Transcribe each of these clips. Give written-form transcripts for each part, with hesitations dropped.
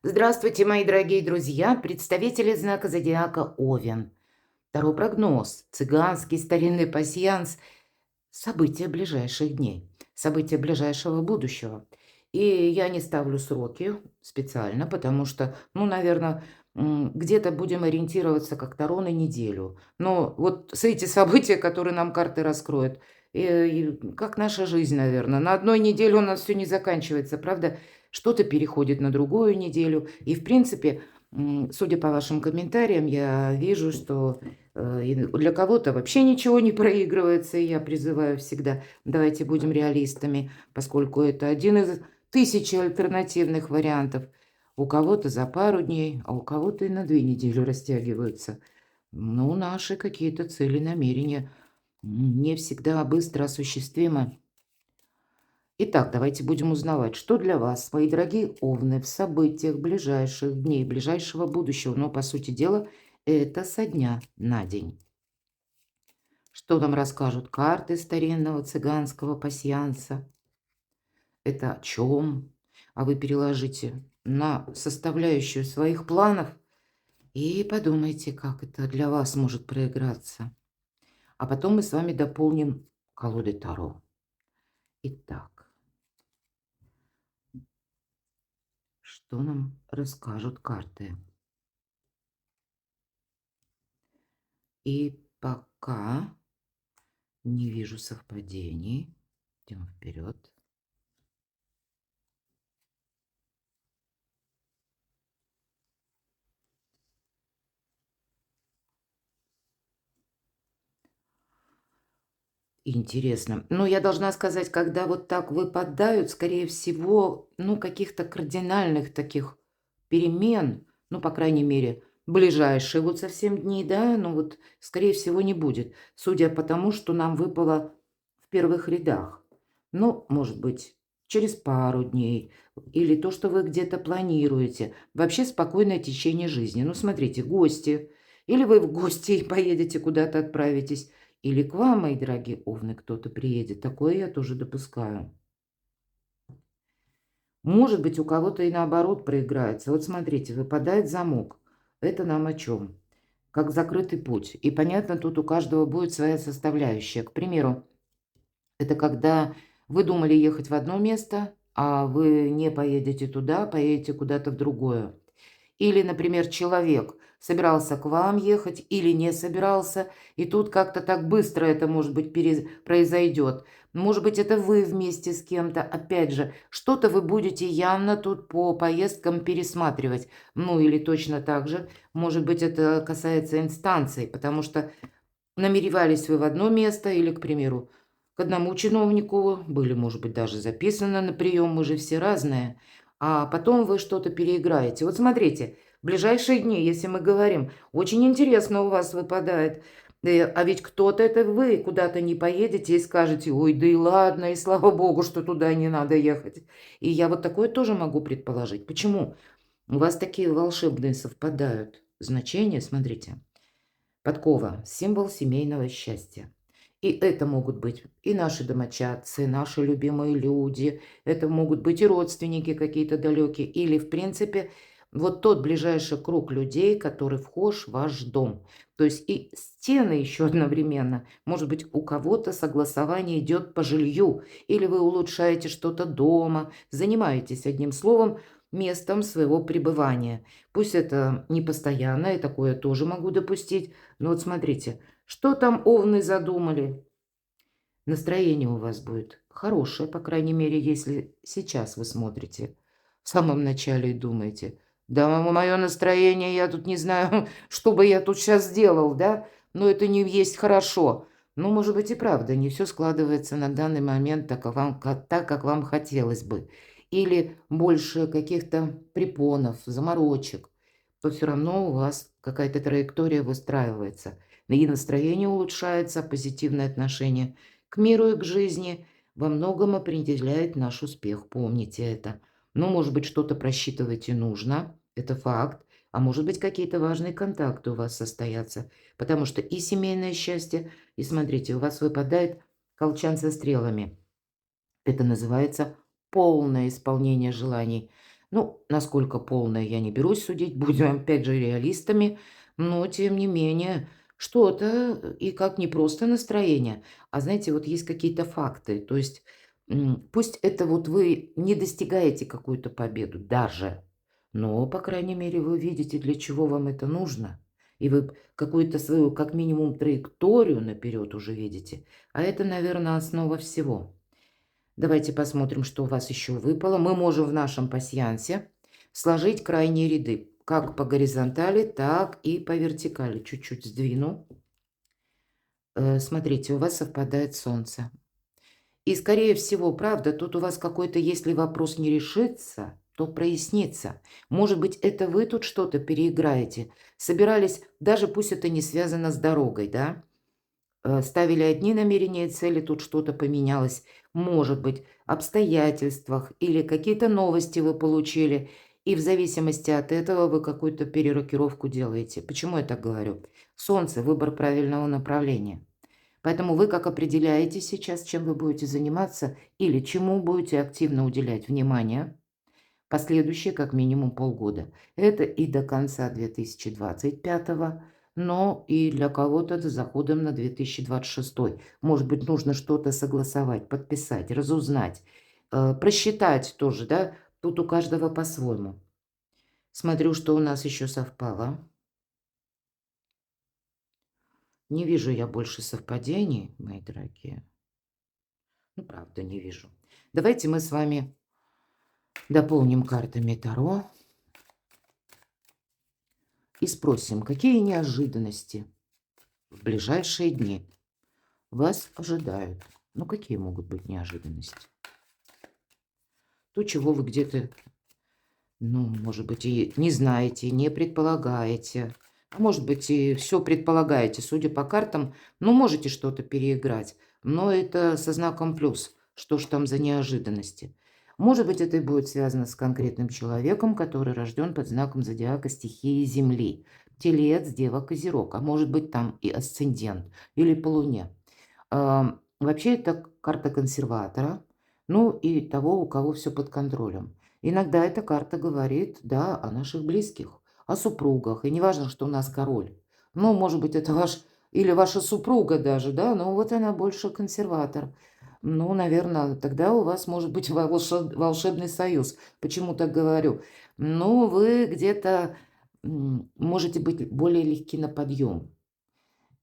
Здравствуйте, мои дорогие друзья, представители знака зодиака Овен. Второй прогноз, цыганский старинный пасьянс, события ближайших дней, события ближайшего будущего. И я не ставлю сроки специально, потому что, наверное, где-то будем ориентироваться как Таро на неделю. Но вот с эти события, которые нам карты раскроют, как наша жизнь, наверное. На одной неделе у нас все не заканчивается, правда? Что-то переходит на другую неделю. И, в принципе, судя по вашим комментариям, я вижу, что и для кого-то вообще ничего не проигрывается. И я призываю всегда, давайте будем реалистами, поскольку это один из тысячи альтернативных вариантов. У кого-то за пару дней, а у кого-то и на 2 недели растягиваются. Ну, наши какие-то цели, намерения не всегда быстро осуществимы. Итак, давайте будем узнавать, что для вас, мои дорогие овны, в событиях ближайших дней, ближайшего будущего, но, по сути дела, это со дня на день. Что нам расскажут карты старинного цыганского пасьянса? Это о чем? А вы переложите на составляющую своих планов и подумайте, как это для вас может проиграться. А потом мы с вами дополним колоды Таро. Итак, что нам расскажут карты? И пока не вижу совпадений, идем вперед. Интересно. Но я должна сказать, когда вот так выпадают, скорее всего, каких-то кардинальных таких перемен, по крайней мере, ближайшие вот совсем дни, да, вот, скорее всего, не будет, судя по тому, что нам выпало в первых рядах. Может быть, через пару дней или то, что вы где-то планируете. Вообще спокойное течение жизни. Смотрите, гости. Или вы в гости поедете, куда-то отправитесь. Или к вам, мои дорогие овны, кто-то приедет. Такое я тоже допускаю. Может быть, у кого-то и наоборот проиграется. Вот смотрите, выпадает замок. Это нам о чем? Как закрытый путь. И понятно, тут у каждого будет своя составляющая. К примеру, это когда вы думали ехать в одно место, а вы не поедете туда, поедете куда-то в другое. Или, например, человек собирался к вам ехать или не собирался, и тут как-то так быстро это, может быть, произойдет. Может быть, это вы вместе с кем-то. Опять же, что-то вы будете явно тут по поездкам пересматривать. Или точно так же, может быть, это касается инстанций, потому что намеревались вы в одно место или, к примеру, к одному чиновнику, были, может быть, даже записаны на прием, мы же все разные, а потом вы что-то переиграете. Вот смотрите, в ближайшие дни, если мы говорим, очень интересно у вас выпадает, а ведь кто-то это вы куда-то не поедете и скажете, ой, да и ладно, и слава богу, что туда не надо ехать. И я вот такое тоже могу предположить. Почему? У вас такие волшебные совпадают значения, смотрите. Подкова – символ семейного счастья. И это могут быть и наши домочадцы, наши любимые люди, это могут быть и родственники какие-то далекие, или, в принципе, вот тот ближайший круг людей, который вхож в ваш дом. То есть и стены еще одновременно. Может быть, у кого-то согласование идет по жилью, или вы улучшаете что-то дома, занимаетесь, одним словом, местом своего пребывания. Пусть это не постоянно, и такое тоже могу допустить, но вот смотрите, что там овны задумали? Настроение у вас будет хорошее, по крайней мере, если сейчас вы смотрите в самом начале и думаете, да, мое настроение, я тут не знаю, что бы я тут сейчас сделал, да, но это не есть хорошо. Может быть, и правда, не все складывается на данный момент так, так, как вам хотелось бы. Или больше каких-то препонов, заморочек, то все равно у вас какая-то траектория выстраивается. И настроение улучшается, позитивное отношение к миру и к жизни во многом определяет наш успех. Помните это. Может быть, что-то просчитывать и нужно, это факт. А может быть, какие-то важные контакты у вас состоятся. Потому что и семейное счастье, и смотрите, у вас выпадает колчан со стрелами. Это называется полное исполнение желаний. Ну, насколько полное, я не берусь судить, будем опять же реалистами, но тем не менее что-то, и как не просто настроение, а знаете, вот есть какие-то факты. То есть, пусть это вот вы не достигаете какую-то победу даже, но, по крайней мере, вы видите, для чего вам это нужно. И вы какую-то свою, как минимум, траекторию наперед уже видите. А это, наверное, основа всего. Давайте посмотрим, что у вас еще выпало. Мы можем в нашем пасьянсе сложить крайние ряды, как по горизонтали, так и по вертикали. Чуть-чуть сдвину. Смотрите, у вас совпадает Солнце. И, скорее всего, правда, тут у вас какой-то, если вопрос не решится, то прояснится. Может быть, это вы тут что-то переиграете. Собирались, даже пусть это не связано с дорогой, да? Ставили одни намерения и цели, тут что-то поменялось. Может быть, обстоятельствах или какие-то новости вы получили, и в зависимости от этого вы какую-то перерокировку делаете. Почему я так говорю? Солнце– выбор правильного направления. Поэтому вы как определяете сейчас, чем вы будете заниматься или чему будете активно уделять внимание последующие как минимум полгода. Это и до конца 2025, но и для кого-то с заходом на 2026. Может быть, нужно что-то согласовать, подписать, разузнать, просчитать тоже, да? Тут у каждого по-своему. Смотрю, что у нас еще совпало. Не вижу я больше совпадений, мои дорогие. Ну, правда, не вижу. Давайте мы с вами дополним картами Таро и спросим, какие неожиданности в ближайшие дни вас ожидают. Ну, какие могут быть неожиданности? То, чего вы где-то, ну, может быть, и не знаете, не предполагаете. А может быть, и все предполагаете. Судя по картам, ну, можете что-то переиграть. Но это со знаком плюс. Что ж там за неожиданности? Может быть, это и будет связано с конкретным человеком, который рожден под знаком зодиака стихии Земли. Телец, Дева, Козерог. А может быть, там и асцендент или по Луне. Вообще это карта консерватора, ну и того, у кого все под контролем. Иногда эта карта говорит, да, о наших близких, о супругах. И не важно, что у нас король. Ну, может быть, это ваш или ваша супруга даже, да, но вот она больше консерватор. Ну, наверное, тогда у вас может быть волшебный союз. Почему так говорю? Ну, вы где-то можете быть более легки на подъем.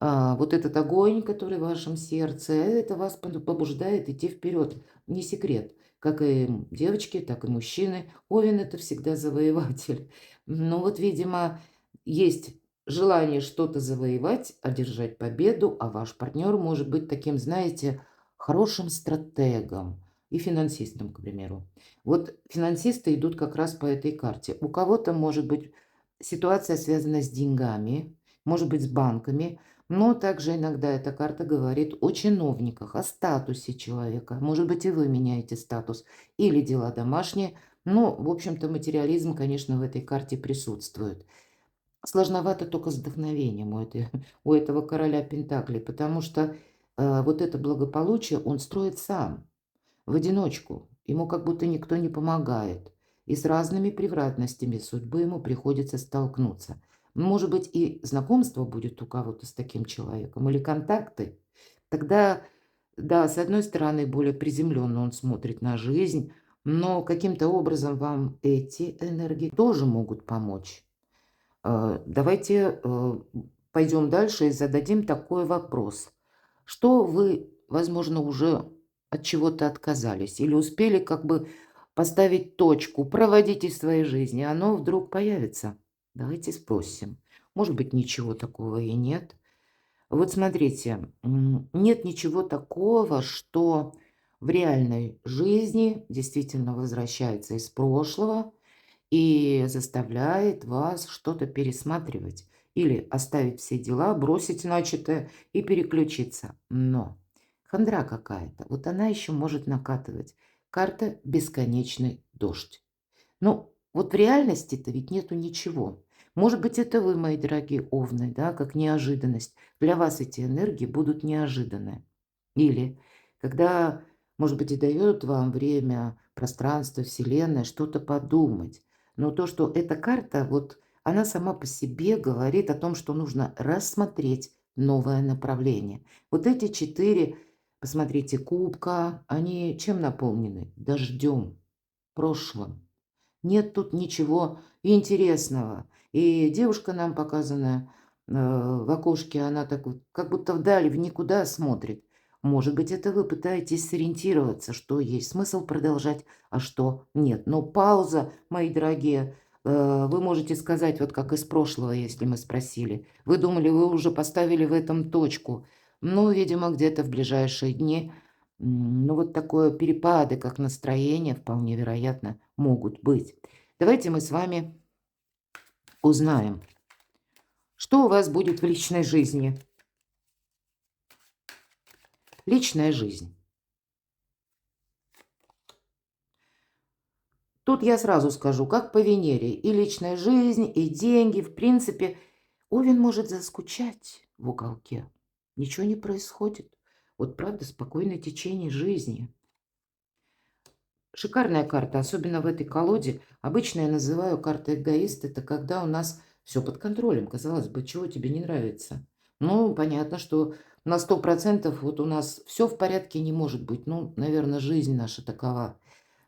Вот этот огонь, который в вашем сердце, это вас побуждает идти вперед. Не секрет. Как и девочки, так и мужчины. Овен– это всегда завоеватель. Но вот, видимо, есть желание что-то завоевать, одержать победу, а ваш партнер может быть таким, знаете, хорошим стратегом и финансистом, к примеру. Вот финансисты идут как раз по этой карте. У кого-то может быть ситуация связана с деньгами, может быть, с банками, но также иногда эта карта говорит о чиновниках, о статусе человека. Может быть, и вы меняете статус или дела домашние. Ну, в общем-то, материализм, конечно, в этой карте присутствует. Сложновато только с вдохновением у этого короля Пентаклей, потому что вот это благополучие он строит сам, в одиночку. Ему как будто никто не помогает. И с разными превратностями судьбы ему приходится столкнуться. Может быть, и знакомство будет у кого-то с таким человеком, или контакты. Тогда, да, с одной стороны, более приземленно он смотрит на жизнь, но каким-то образом вам эти энергии тоже могут помочь. Давайте пойдем дальше и зададим такой вопрос. Что вы, возможно, уже от чего-то отказались или успели как бы поставить точку, проводите в своей жизни, оно вдруг появится? Давайте спросим. Может быть, ничего такого и нет. Вот смотрите, нет ничего такого, что в реальной жизни действительно возвращается из прошлого и заставляет вас что-то пересматривать или оставить все дела, бросить начатое и переключиться. Но хандра какая-то, вот она еще может накатывать. Карта «Бесконечный дождь». Ну, вот в реальности-то ведь нету ничего. Может быть, это вы, мои дорогие овны, да, как неожиданность. Для вас эти энергии будут неожиданные. Или когда может быть, и дает вам время, пространство, Вселенная, что-то подумать. Но то, что эта карта, вот она сама по себе говорит о том, что нужно рассмотреть новое направление. Вот эти 4, посмотрите, кубка, они чем наполнены? Дождем, прошлым. Нет тут ничего интересного. И девушка нам показана в окошке, она так вот, как будто вдали, в никуда смотрит. Может быть, это вы пытаетесь сориентироваться, что есть смысл продолжать, а что нет. Но пауза, мои дорогие, вы можете сказать, вот как из прошлого, если мы спросили. Вы думали, вы уже поставили в этом точку. Ну, видимо, где-то в ближайшие дни ну, вот такое перепады, как настроение, вполне вероятно, могут быть. Давайте мы с вами узнаем, что у вас будет в личной жизни. Личная жизнь. Тут я сразу скажу, как по Венере, и личная жизнь, и деньги, в принципе, Овен может заскучать в уголке. Ничего не происходит. Вот правда, спокойное течение жизни. Шикарная карта, особенно в этой колоде. Обычно я называю картой эгоист. Это когда у нас все под контролем. Казалось бы, чего тебе не нравится? Ну, понятно, что на 100% вот у нас все в порядке не может быть. Ну, наверное, жизнь наша такова.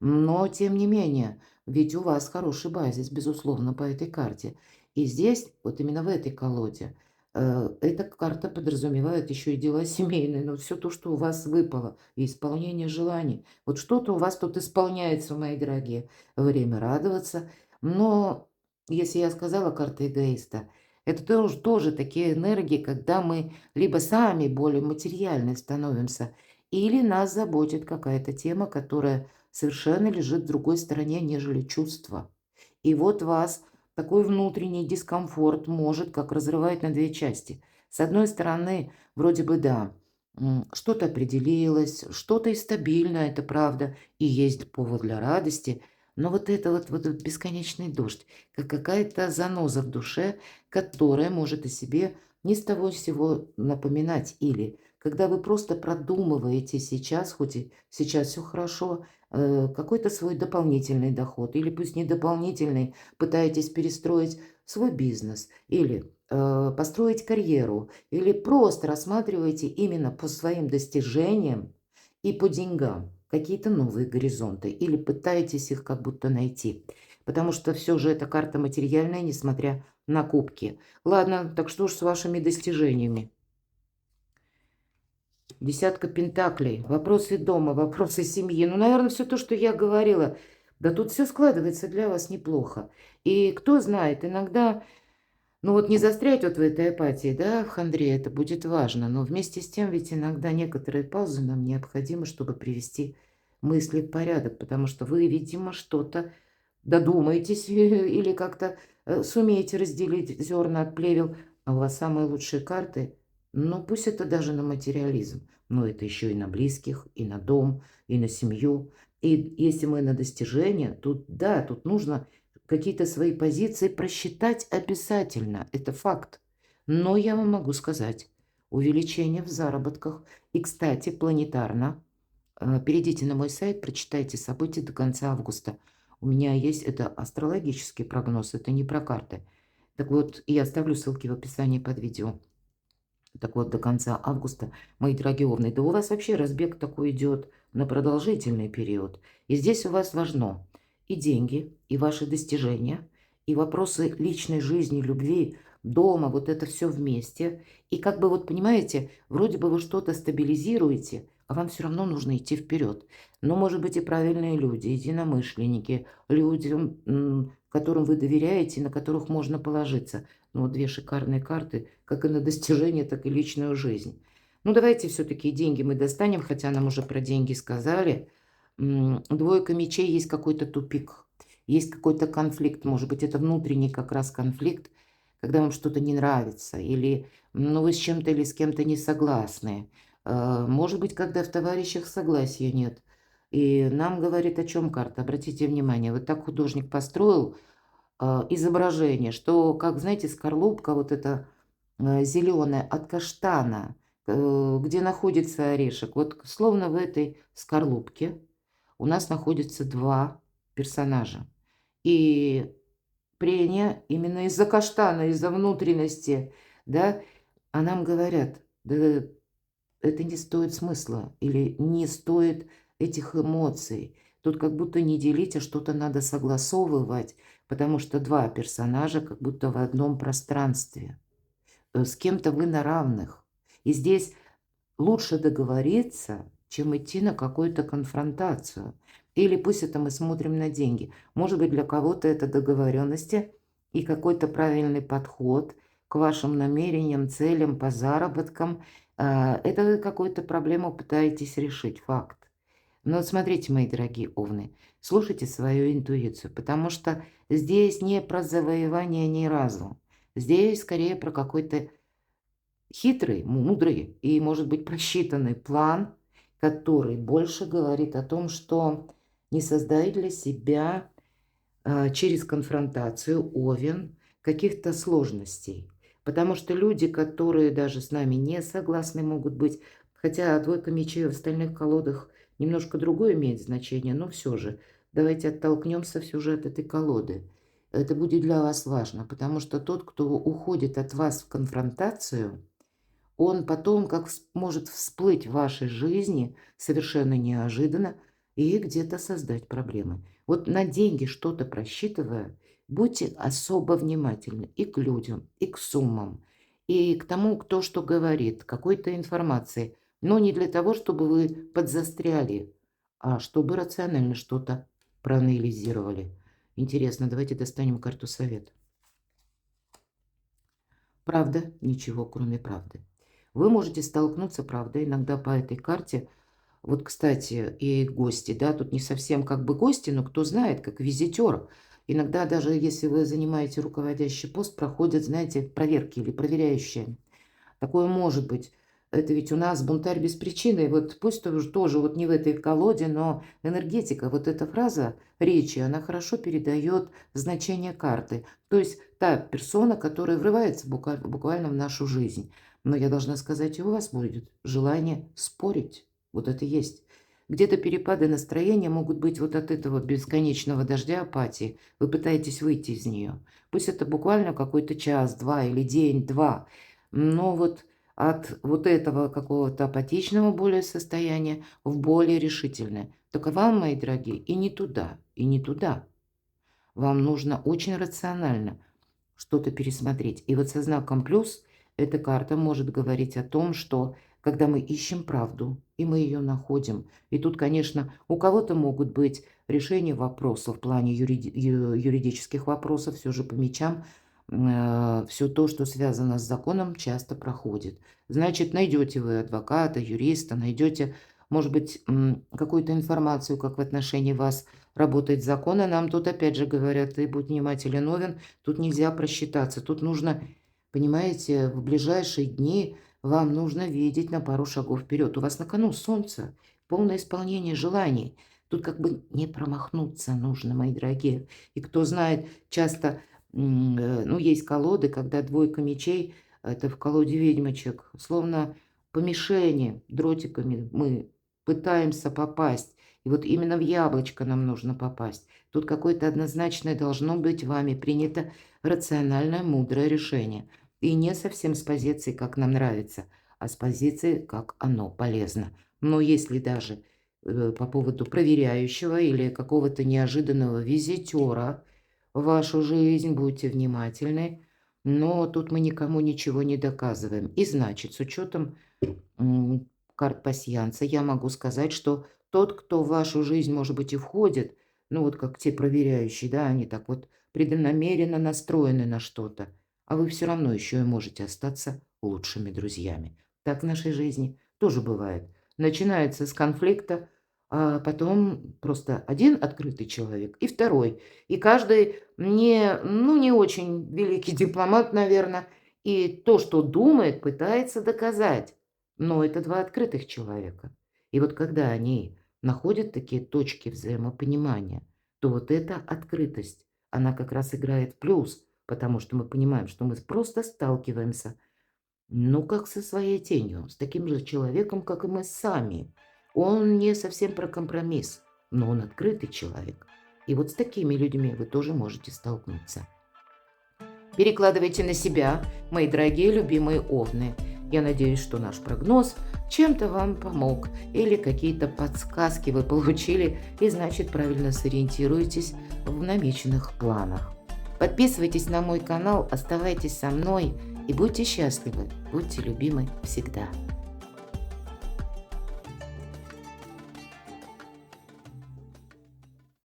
Но, тем не менее, ведь у вас хороший базис, безусловно, по этой карте. И здесь, вот именно в этой колоде, эта карта подразумевает еще и дела семейные, но все то, что у вас выпало, и исполнение желаний. Вот что-то у вас тут исполняется, мои дорогие. Время радоваться. Но, если я сказала карта эгоиста, это тоже такие энергии, когда мы либо сами более материальны становимся, или нас заботит какая-то тема, которая совершенно лежит в другой стороне, нежели чувство. И вот вас такой внутренний дискомфорт может как разрывать на две части. С одной стороны, вроде бы да, что-то определилось, что-то и стабильно, это правда, и есть повод для радости, но вот это вот этот бесконечный дождь, как какая-то заноза в душе, которая может о себе ни с того сего напоминать. Или когда вы просто продумываете сейчас, хоть и сейчас все хорошо, какой-то свой дополнительный доход, или пусть не дополнительный, пытаетесь перестроить свой бизнес, или построить карьеру, или просто рассматриваете именно по своим достижениям и по деньгам какие-то новые горизонты, или пытаетесь их как будто найти. Потому что все же эта карта материальная, несмотря на кубки. Ладно, так что ж с вашими достижениями? Десятка пентаклей, вопросы дома, вопросы семьи. Ну, наверное, все то, что я говорила. Да тут все складывается для вас неплохо. И кто знает, иногда, ну вот не застрять вот в этой апатии, да, в хандре, это будет важно. Но вместе с тем ведь иногда некоторые паузы нам необходимы, чтобы привести мысли в порядок. Потому что вы, видимо, что-то додумаетесь или как-то сумеете разделить зерна от плевел. А у вас самые лучшие карты, ну пусть это даже на материализм, но это еще и на близких, и на дом, и на семью. И если мы на достижение, тут да, тут нужно какие-то свои позиции просчитать обязательно. Это факт. Но я вам могу сказать, увеличение в заработках. И, кстати, планетарно. Перейдите на мой сайт, прочитайте события до конца августа. У меня есть, это астрологический прогноз, это не про карты. Так вот, я оставлю ссылки в описании под видео. Так вот, до конца августа, мои дорогие овны, да у вас вообще разбег такой идет на продолжительный период. И здесь у вас важно и деньги, и ваши достижения, и вопросы личной жизни, любви, дома, вот это все вместе. И как бы вот, понимаете, вроде бы вы что-то стабилизируете, а вам все равно нужно идти вперед. Но, может быть, и правильные люди, единомышленники, люди, которым вы доверяете, на которых можно положиться. Ну, вот две шикарные карты, как и на достижение, так и личную жизнь. Ну, давайте все-таки деньги мы достанем, хотя нам уже про деньги сказали. Двойка мечей, есть какой-то тупик, есть какой-то конфликт. Может быть, это внутренний как раз конфликт, когда вам что-то не нравится, или ну, вы с чем-то или с кем-то не согласны. Может быть, когда в товарищах согласия нет. И нам говорит о чем карта. Обратите внимание, вот так художник построил изображение, что, как, знаете, скорлупка вот эта зеленая от каштана, где находится орешек. Вот словно в этой скорлупке у нас находится 2 персонажа. И прения именно из-за каштана, из-за внутренности, да, а нам говорят: "Да это не стоит смысла" или "не стоит этих эмоций". Тут как будто не делить, а что-то надо согласовывать, потому что 2 персонажа как будто в одном пространстве. С кем-то вы на равных. И здесь лучше договориться, чем идти на какую-то конфронтацию. Или пусть это мы смотрим на деньги. Может быть, для кого-то это договоренности и какой-то правильный подход к вашим намерениям, целям по заработкам. Это вы какую-то проблему пытаетесь решить, факт. Но вот смотрите, мои дорогие овны, слушайте свою интуицию, потому что здесь не про завоевание ни разу. Здесь скорее про какой-то хитрый, мудрый и, может быть, просчитанный план, который больше говорит о том, что не создай для себя через конфронтацию, овен, каких-то сложностей. Потому что люди, которые даже с нами не согласны, могут быть, хотя двойка мечей в остальных колодах немножко другое имеет значение, но все же давайте оттолкнемся все же от этой колоды. Это будет для вас важно, потому что тот, кто уходит от вас в конфронтацию, он потом может всплыть в вашей жизни совершенно неожиданно и где-то создать проблемы. Вот на деньги что-то просчитывая, будьте особо внимательны и к людям, и к суммам, и к тому, кто что говорит, какой-то информации. Но не для того, чтобы вы подзастряли, а чтобы рационально что-то проанализировали. Интересно, давайте достанем карту совет. Правда, ничего кроме правды. Вы можете столкнуться, правда, иногда по этой карте. Вот, кстати, и гости, да, тут не совсем как бы гости, но кто знает, как визитер. Иногда даже если вы занимаете руководящий пост, проходят, знаете, проверки или проверяющие. Такое может быть. Это ведь у нас бунтарь без причины. Вот пусть тоже вот не в этой колоде, но энергетика, вот эта фраза речи, она хорошо передает значение карты. То есть та персона, которая врывается буквально в нашу жизнь. Но я должна сказать, и у вас будет желание спорить. Вот это есть. Где-то перепады настроения могут быть вот от этого бесконечного дождя апатии. Вы пытаетесь выйти из нее. Пусть это буквально какой-то час, два или день, два. Но вот от вот этого какого-то апатичного более состояния в более решительное. Только вам, мои дорогие, и не туда, и не туда. Вам нужно очень рационально что-то пересмотреть. И вот со знаком плюс эта карта может говорить о том, что когда мы ищем правду, и мы ее находим, и тут, конечно, у кого-то могут быть решения вопросов в плане юридических вопросов, все же по мечам, все то, что связано с законом, часто проходит. Значит, найдете вы адвоката, юриста, найдете, может быть, какую-то информацию, как в отношении вас работает закон, а нам тут опять же говорят, ты будь внимателен, Овен, тут нельзя просчитаться. Тут нужно, понимаете, в ближайшие дни вам нужно видеть на пару шагов вперед. У вас на кону солнце, полное исполнение желаний. Тут как бы не промахнуться нужно, мои дорогие. И кто знает, часто, ну, есть колоды, когда двойка мечей, это в колоде ведьмочек, словно по мишени дротиками мы пытаемся попасть. И вот именно в яблочко нам нужно попасть. Тут какое-то однозначное должно быть вами принято рациональное, мудрое решение. И не совсем с позиции, как нам нравится, а с позиции, как оно полезно. Но если даже по поводу проверяющего или какого-то неожиданного визитера в вашу жизнь, будьте внимательны. Но тут мы никому ничего не доказываем. И значит, с учетом карт пасьянса, я могу сказать, что тот, кто в вашу жизнь, может быть, и входит, ну, вот как те проверяющие, да, они так вот преднамеренно настроены на что-то, а вы все равно еще и можете остаться лучшими друзьями. Так в нашей жизни тоже бывает. Начинается с конфликта, а потом просто один открытый человек и второй. И каждый не, ну, не очень великий дипломат, наверное, и то, что думает, пытается доказать. Но это 2 открытых человека. И вот когда они находят такие точки взаимопонимания, то вот эта открытость, она как раз играет в плюс, потому что мы понимаем, что мы просто сталкиваемся Ну, как со своей тенью, с таким же человеком, как и мы сами. Он не совсем про компромисс, но он открытый человек. И вот с такими людьми вы тоже можете столкнуться. Перекладывайте на себя, мои дорогие любимые овны. Я надеюсь, что наш прогноз чем-то вам помог или какие-то подсказки вы получили и, значит, правильно сориентируетесь в намеченных планах. Подписывайтесь на мой канал, оставайтесь со мной и будьте счастливы, будьте любимы всегда.